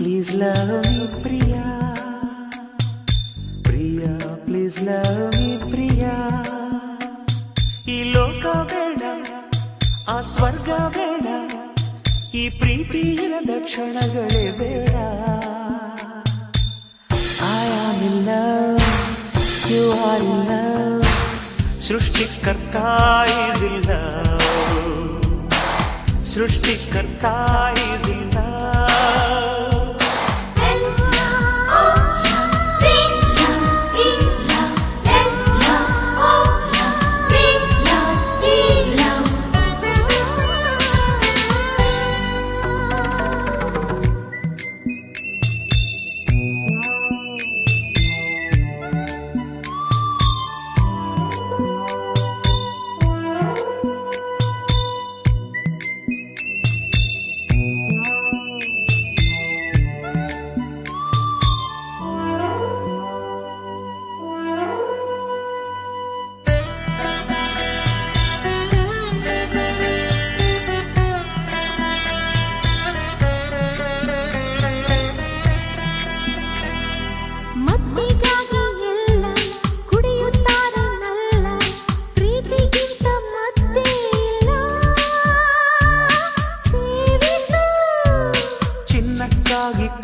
Please love me, Priya. Priya, please love me, Priya. ಈ ಲೋಕ ಬೇಡ, ಆ ಸ್ವರ್ಗ ಬೇಡ, ಈ ಪ್ರೀತಿಯಿರದ ಕ್ಷಣಗಳೇ ಬೇಡ. I am in love, you are in love. ಸೃಷ್ಟಿಕರ್ತ is in love. ಸೃಷ್ಟಿಕರ್ತ is in love.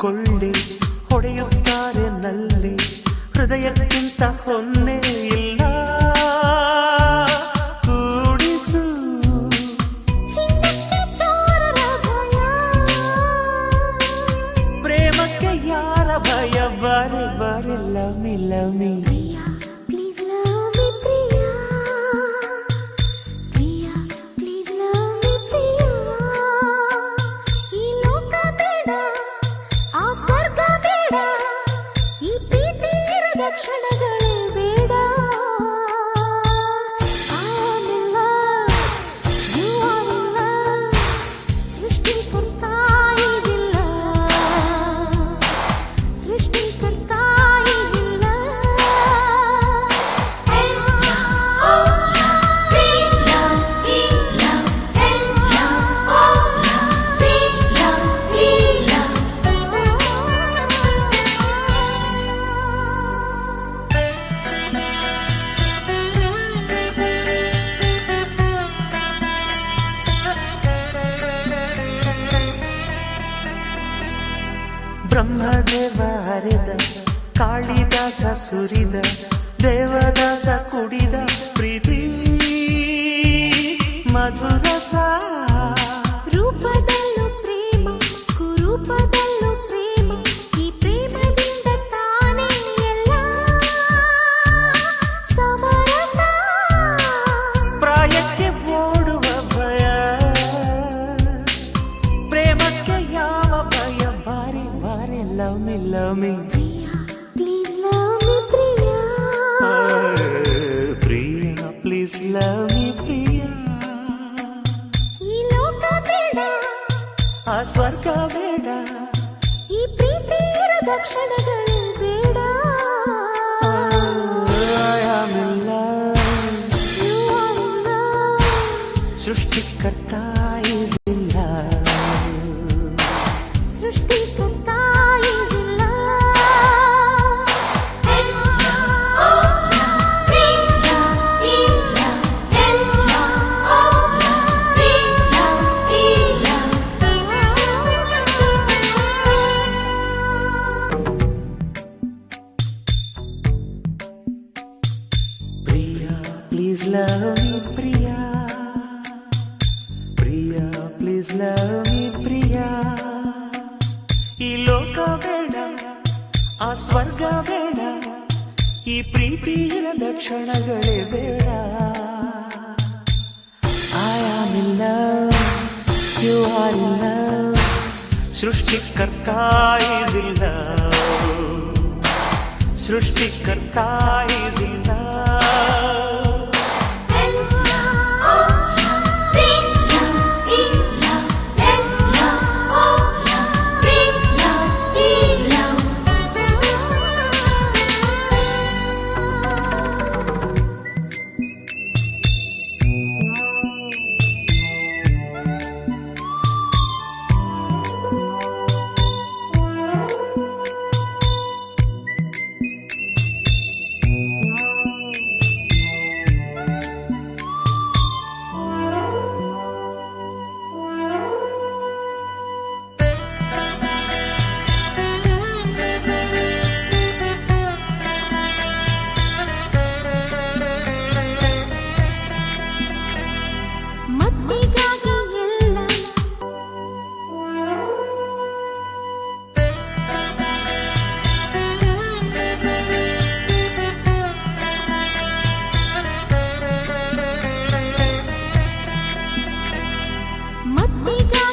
ಕೊಳ್ಳಿ ಹೊಡೆಯುತ್ತಾರೆ ನಲ್ಲಿ, ಹೃದಯಕ್ಕಿಂತ ಹೊನ್ನೆ ಇಲ್ಲ. ಕೂಡಿಸು ಪ್ರೇಮಕ್ಕೆ ಯಾರ ಭಯ? ಬಾರೆ ಬಾರೆ ಲಮಿ ಲಮಿ. ಕ್ಷಣಗಳೇ ಬೇಡ. ಸೃಷ್ಟಿಕರ್ತ ಇಲ್ಲ, ಸೃಷ್ಟಿಕರ್ತ ಇಲ್ಲ. ಬ್ರಹ್ಮದೇವ ಹರಿದ, ಕಾಳಿದಾಸ ಸುರಿದ, ದೇವದಾಸ ಕುಡಿದ ಪ್ರೀತಿ ಮಧುರಸ. ರೂಪದಲ್ಲೂ ಪ್ರೇಮ, ಕುರೂಪದಲ್ಲೂ ಪ್ರೇಮ, ಈ ಪ್ರೇಮದಿಂದ ತಾನೇ ಎಲ್ಲ ಸಮರಸ. ಪ್ರಾಯಕ್ಕೆ ಓಡುವ ಭಯ, ಪ್ರೇಮಕ್ಕೆ ಯಾವ ಭಯ? ಬಾರಿ ಬಾರಿ love me love me. Please love me Priya. Priya please love me Priya. ಈ ಲೋಕ ಬೇಡ, ಆ ಸ್ವರ್ಗ ಬೇಡ, ಈ ಪ್ರೀತಿ ಇರದ ಕ್ಷಣಗಳು ಬೇಡ. I am in love. You are in love. ಸೃಷ್ಟಿಕರ್ತ is in love. ಸೃಷ್ಟಿಕರ್ತ is in love. Priya, please love me, Priya. Priya, please love me, Priya. ಈ ಲೋಕ ಬೇಡ, ಆ ಸ್ವರ್ಗ ಬೇಡ, ಈ ಪ್ರೀತಿಯಿರದ ಕ್ಷಣಗಳೇ ಬೇಡ. I am in love, you are in love. ಸೃಷ್ಟಿಕರ್ತ is in love. ಸೃಷ್ಟಿಕರ್ತ is in love. ಮಾತಿಗಾಗಿ